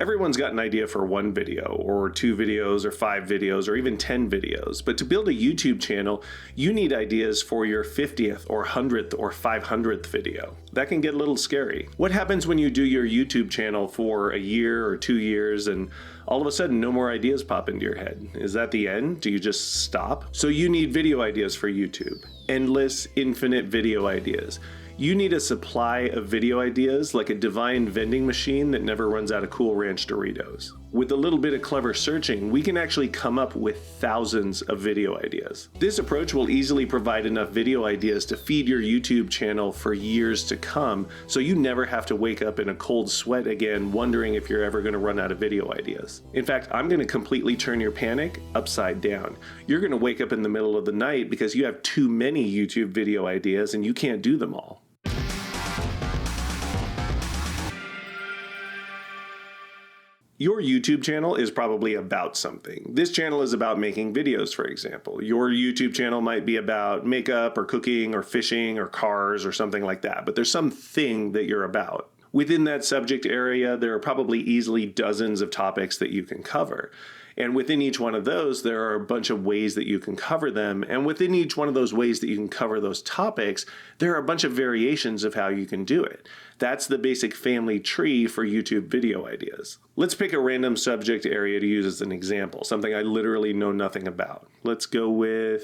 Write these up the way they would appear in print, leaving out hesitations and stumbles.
Everyone's got an idea for one video, or 2 videos, or 5 videos, or even 10 videos. But to build a YouTube channel, you need ideas for your 50th, or 100th, or 500th video. That can get a little scary. What happens when you do your YouTube channel for a year or 2 years and all of a sudden no more ideas pop into your head? Is that the end? Do you just stop? So you need video ideas for YouTube. Endless, infinite video ideas. You need a supply of video ideas like a divine vending machine that never runs out of Cool Ranch Doritos. With a little bit of clever searching, we can actually come up with thousands of video ideas. This approach will easily provide enough video ideas to feed your YouTube channel for years to come, so you never have to wake up in a cold sweat again wondering if you're ever going to run out of video ideas. In fact, I'm going to completely turn your panic upside down. You're going to wake up in the middle of the night because you have too many YouTube video ideas and you can't do them all. Your YouTube channel is probably about something. This channel is about making videos, for example. Your YouTube channel might be about makeup or cooking or fishing or cars or something like that, but there's something that you're about. Within that subject area, there are probably easily dozens of topics that you can cover. And within each one of those, there are a bunch of ways that you can cover them. And within each one of those ways that you can cover those topics, there are a bunch of variations of how you can do it. That's the basic family tree for YouTube video ideas. Let's pick a random subject area to use as an example, something I literally know nothing about. Let's go with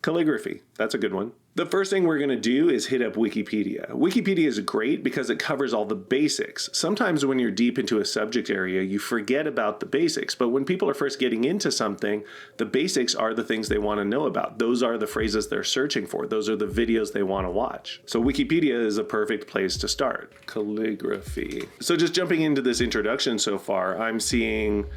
calligraphy. That's a good one. The first thing we're going to do is hit up Wikipedia. Wikipedia is great because it covers all the basics. Sometimes when you're deep into a subject area, you forget about the basics. But when people are first getting into something, the basics are the things they want to know about. Those are the phrases they're searching for. Those are the videos they want to watch. So Wikipedia is a perfect place to start. Calligraphy. So just jumping into this introduction so far, I'm seeing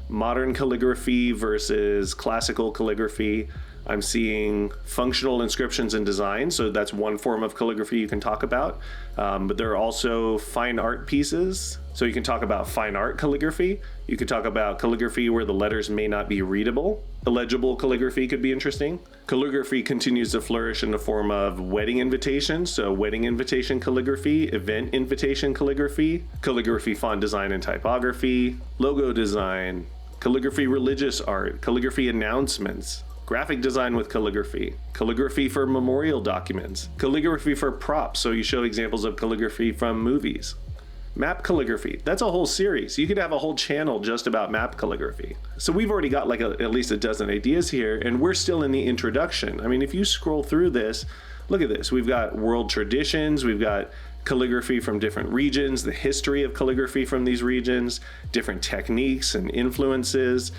modern calligraphy versus classical calligraphy. I'm seeing functional inscriptions and design, so that's one form of calligraphy you can talk about. But there are also fine art pieces, so you can talk about fine art calligraphy. You could talk about calligraphy where the letters may not be readable. Illegible calligraphy could be interesting. Calligraphy continues to flourish in the form of wedding invitations, so wedding invitation calligraphy, event invitation calligraphy, calligraphy font design and typography, logo design, calligraphy religious art, calligraphy announcements, graphic design with calligraphy, calligraphy for memorial documents, calligraphy for props, so you show examples of calligraphy from movies. Map calligraphy, that's a whole series. You could have a whole channel just about map calligraphy. So we've already got like at least a dozen ideas here, and we're still in the introduction. I mean, if you scroll through this, look at this. We've got world traditions, we've got calligraphy from different regions, the history of calligraphy from these regions, different techniques and influences,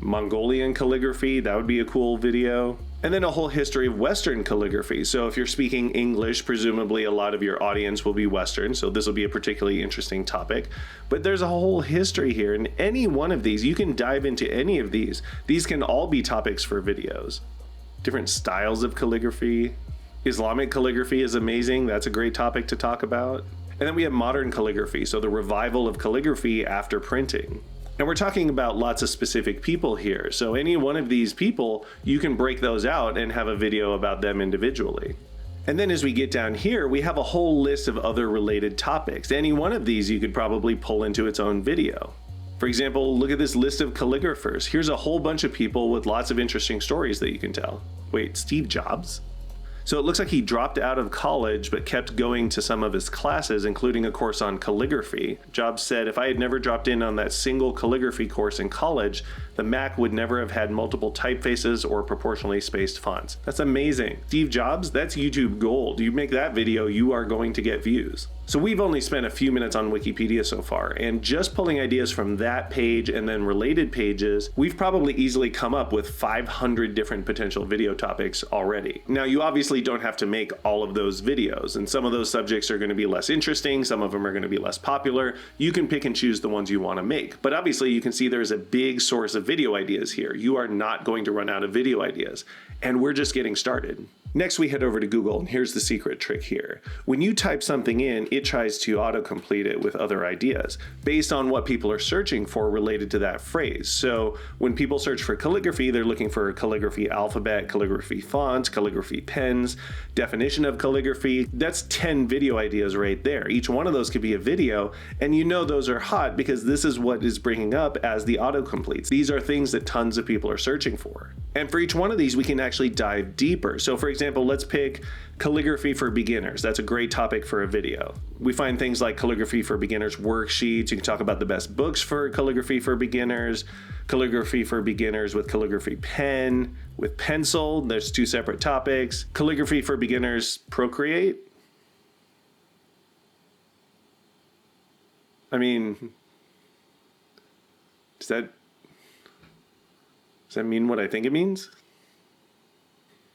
Mongolian calligraphy, that would be a cool video. And then a whole history of Western calligraphy. So if you're speaking English, presumably a lot of your audience will be Western, so this will be a particularly interesting topic. But there's a whole history here, and any one of these, you can dive into any of these. These can all be topics for videos. Different styles of calligraphy. Islamic calligraphy is amazing. That's a great topic to talk about. And then we have modern calligraphy, so the revival of calligraphy after printing. And we're talking about lots of specific people here. So any one of these people, you can break those out and have a video about them individually. And then as we get down here, we have a whole list of other related topics. Any one of these you could probably pull into its own video. For example, look at this list of calligraphers. Here's a whole bunch of people with lots of interesting stories that you can tell. Wait, Steve Jobs? So it looks like he dropped out of college but kept going to some of his classes, including a course on calligraphy. Jobs said, if I had never dropped in on that single calligraphy course in college, the Mac would never have had multiple typefaces or proportionally spaced fonts. That's amazing. Steve Jobs, that's YouTube gold. You make that video, you are going to get views. So we've only spent a few minutes on Wikipedia so far, and just pulling ideas from that page and then related pages, we've probably easily come up with 500 different potential video topics already. Now, you obviously don't have to make all of those videos, and some of those subjects are going to be less interesting, some of them are going to be less popular. You can pick and choose the ones you want to make. But obviously, you can see there's a big source of video ideas here. You are not going to run out of video ideas, and we're just getting started. Next, we head over to Google, and here's the secret trick here. When you type something in, it tries to autocomplete it with other ideas based on what people are searching for related to that phrase. So when people search for calligraphy, they're looking for calligraphy alphabet, calligraphy font, calligraphy pens, definition of calligraphy. That's 10 video ideas right there. Each one of those could be a video, and you know those are hot because this is what is bringing up as the autocompletes. These are things that tons of people are searching for. And for each one of these, we can actually dive deeper. So for example, let's pick calligraphy for beginners. That's a great topic for a video. We find things like calligraphy for beginners worksheets. You can talk about the best books for calligraphy for beginners with calligraphy pen, with pencil. There's 2 separate topics. Calligraphy for beginners Procreate. I mean, does that mean what I think it means?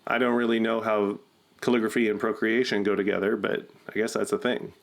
I don't really know how calligraphy and procreation go together, but I guess that's a thing.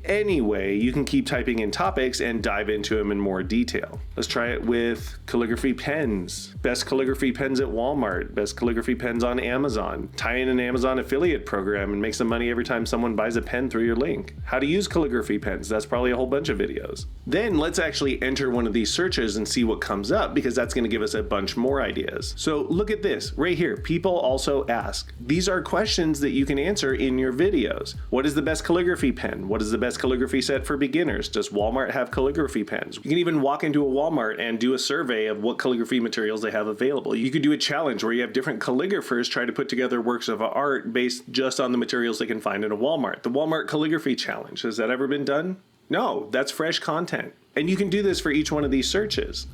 Anyway, you can keep typing in topics and dive into them in more detail. Let's try it with calligraphy pens. Best calligraphy pens at Walmart. Best calligraphy pens on Amazon. Tie in an Amazon affiliate program and make some money every time someone buys a pen through your link. How to use calligraphy pens. That's probably a whole bunch of videos. Then let's actually enter one of these searches and see what comes up, because that's going to give us a bunch more ideas. So look at this right here. People also ask. These are questions that you can answer in your videos. What is the best calligraphy pen? What is the best calligraphy set for beginners? Does Walmart have calligraphy pens? You can even walk into a Walmart and do a survey of what calligraphy materials they have available. You could do a challenge where you have different calligraphers try to put together works of art based just on the materials they can find in a Walmart. The Walmart Calligraphy Challenge. Has that ever been done? No, that's fresh content. And you can do this for each one of these searches.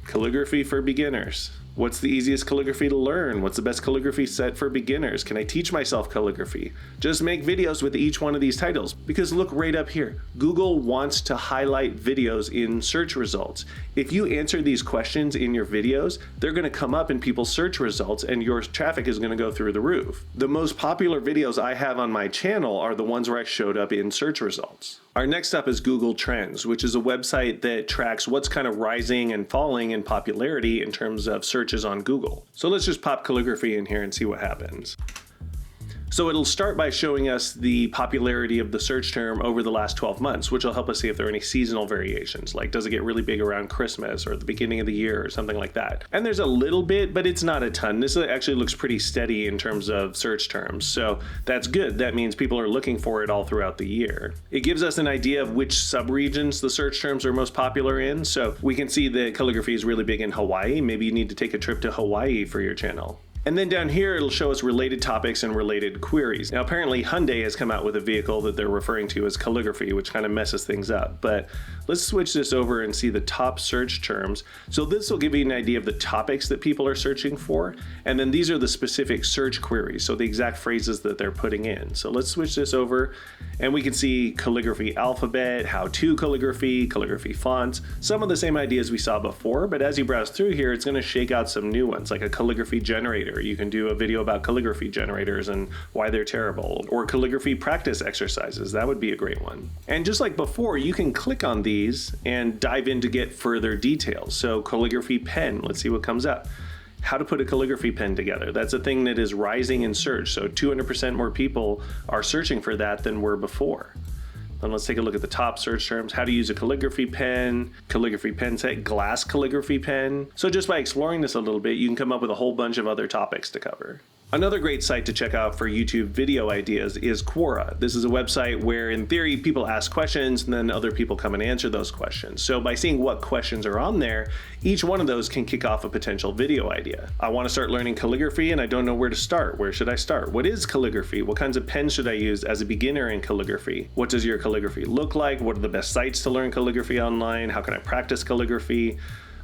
Calligraphy for beginners. What's the easiest calligraphy to learn? What's the best calligraphy set for beginners? Can I teach myself calligraphy? Just make videos with each one of these titles, because look right up here. Google wants to highlight videos in search results. If you answer these questions in your videos, they're going to come up in people's search results and your traffic is going to go through the roof. The most popular videos I have on my channel are the ones where I showed up in search results. Our next up is Google Trends, which is a website that tracks what's kind of rising and falling in popularity in terms of searches on Google. So let's just pop calligraphy in here and see what happens. So it'll start by showing us the popularity of the search term over the last 12 months, which will help us see if there are any seasonal variations, like does it get really big around Christmas or the beginning of the year or something like that. And there's a little bit, but it's not a ton. This actually looks pretty steady in terms of search terms, so that's good. That means people are looking for it all throughout the year. It gives us an idea of which subregions the search terms are most popular in, so we can see that calligraphy is really big in Hawaii. Maybe you need to take a trip to Hawaii for your channel. And then down here, it'll show us related topics and related queries. Now, apparently Hyundai has come out with a vehicle that they're referring to as calligraphy, which kind of messes things up. But let's switch this over and see the top search terms. So this will give you an idea of the topics that people are searching for. And then these are the specific search queries, so the exact phrases that they're putting in. So let's switch this over and we can see calligraphy alphabet, how-to calligraphy, calligraphy fonts, some of the same ideas we saw before. But as you browse through here, it's going to shake out some new ones, like a calligraphy generator. You can do a video about calligraphy generators and why they're terrible, or calligraphy practice exercises. That would be a great one. And just like before, you can click on these and dive in to get further details. So calligraphy pen, let's see what comes up. How to put a calligraphy pen together. That's a thing that is rising in search. So 200% more people are searching for that than were before. And let's take a look at the top search terms. How to use a calligraphy pen set, glass calligraphy pen. So just by exploring this a little bit, you can come up with a whole bunch of other topics to cover. Another great site to check out for YouTube video ideas is Quora. This is a website where, in theory, people ask questions and then other people come and answer those questions. So by seeing what questions are on there, each one of those can kick off a potential video idea. I want to start learning calligraphy and I don't know where to start. Where should I start? What is calligraphy? What kinds of pens should I use as a beginner in calligraphy? What does your calligraphy look like? What are the best sites to learn calligraphy online? How can I practice calligraphy?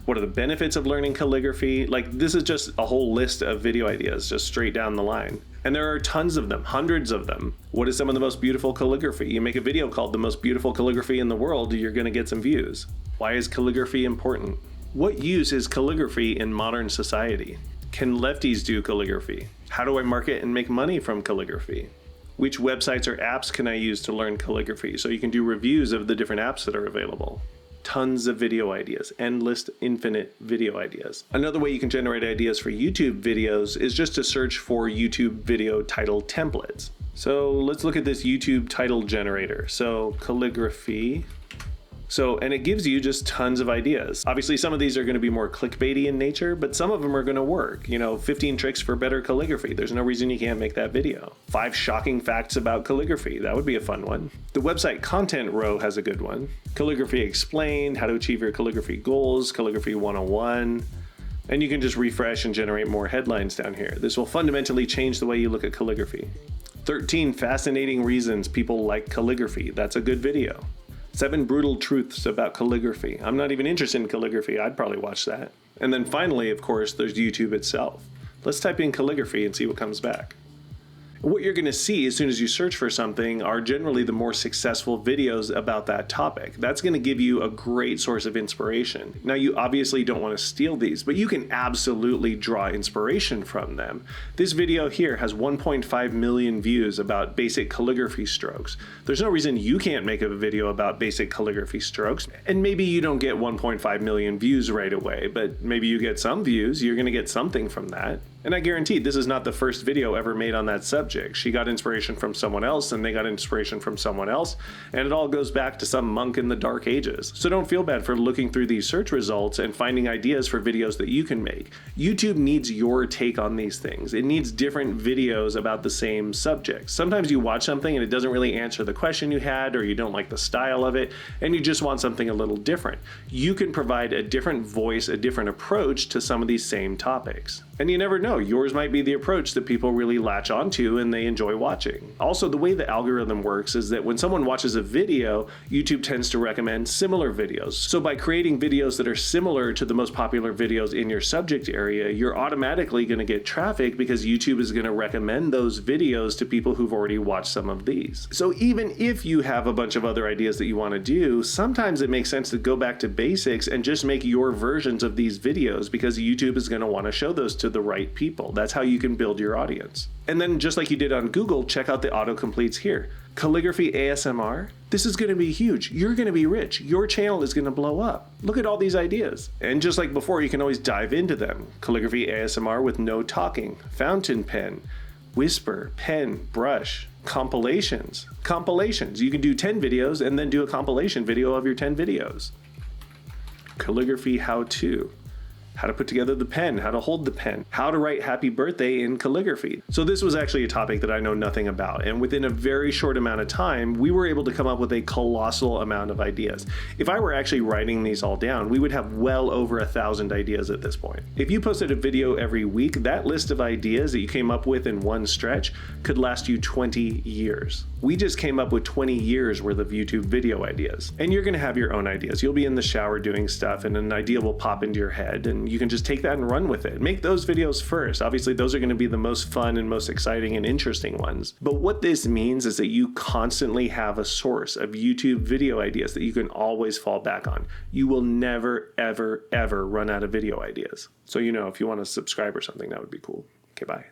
What are the benefits of learning calligraphy? Like, this is just a whole list of video ideas just straight down the line. And there are tons of them, hundreds of them. What is some of the most beautiful calligraphy? You make a video called The Most Beautiful Calligraphy in the World, you're gonna get some views. Why is calligraphy important? What use is calligraphy in modern society? Can lefties do calligraphy? How do I market and make money from calligraphy? Which websites or apps can I use to learn calligraphy? So you can do reviews of the different apps that are available. Tons of video ideas, endless, infinite video ideas. Another way you can generate ideas for YouTube videos is just to search for YouTube video title templates. So let's look at this YouTube title generator. So Calligraphy. And it gives you just tons of ideas. Obviously, some of these are going to be more clickbaity in nature, but some of them are going to work. 15 tricks for better calligraphy. There's no reason you can't make that video. 5 shocking facts about calligraphy. That would be a fun one. The website content row has a good one. Calligraphy explained, how to achieve your calligraphy goals, Calligraphy 101. And you can just refresh and generate more headlines down here. This will fundamentally change the way you look at calligraphy. 13 fascinating reasons people like calligraphy. That's a good video. 7 brutal truths about calligraphy. I'm not even interested in calligraphy. I'd probably watch that. And then finally, of course, there's YouTube itself. Let's type in calligraphy and see what comes back. What you're going to see as soon as you search for something are generally the more successful videos about that topic. That's going to give you a great source of inspiration. Now, you obviously don't want to steal these, but you can absolutely draw inspiration from them. This video here has 1.5 million views about basic calligraphy strokes. There's no reason you can't make a video about basic calligraphy strokes. And maybe you don't get 1.5 million views right away, but maybe you get some views. You're going to get something from that. And I guarantee this is not the first video ever made on that subject. She got inspiration from someone else, and they got inspiration from someone else, and it all goes back to some monk in the dark ages. So don't feel bad for looking through these search results and finding ideas for videos that you can make. YouTube needs your take on these things. It needs different videos about the same subject. Sometimes you watch something and it doesn't really answer the question you had, or you don't like the style of it, and you just want something a little different. You can provide a different voice, a different approach to some of these same topics. And you never know, yours might be the approach that people really latch onto and they enjoy watching. Also, the way the algorithm works is that when someone watches a video, YouTube tends to recommend similar videos. So by creating videos that are similar to the most popular videos in your subject area, you're automatically going to get traffic because YouTube is going to recommend those videos to people who've already watched some of these. So even if you have a bunch of other ideas that you want to do, sometimes it makes sense to go back to basics and just make your versions of these videos because YouTube is going to want to show those to the right people. That's how you can build your audience. And then just like you did on Google, check out the autocompletes here. Calligraphy ASMR. This is going to be huge. You're going to be rich. Your channel is going to blow up. Look at all these ideas. And just like before, you can always dive into them. Calligraphy ASMR with no talking. Fountain pen. Whisper. Pen. Brush. Compilations. You can do 10 videos and then do a compilation video of your 10 videos. Calligraphy how-to. How to put together the pen, how to hold the pen, how to write happy birthday in calligraphy. So this was actually a topic that I know nothing about, and within a very short amount of time, we were able to come up with a colossal amount of ideas. If I were actually writing these all down, we would have well over 1,000 ideas at this point. If you posted a video every week, that list of ideas that you came up with in one stretch could last you 20 years. We just came up with 20 years worth of YouTube video ideas. And you're gonna have your own ideas. You'll be in the shower doing stuff and an idea will pop into your head and you can just take that and run with it. Make those videos first. Obviously, those are gonna be the most fun and most exciting and interesting ones. But what this means is that you constantly have a source of YouTube video ideas that you can always fall back on. You will never, ever, ever run out of video ideas. So if you wanna subscribe or something, that would be cool. Okay, bye.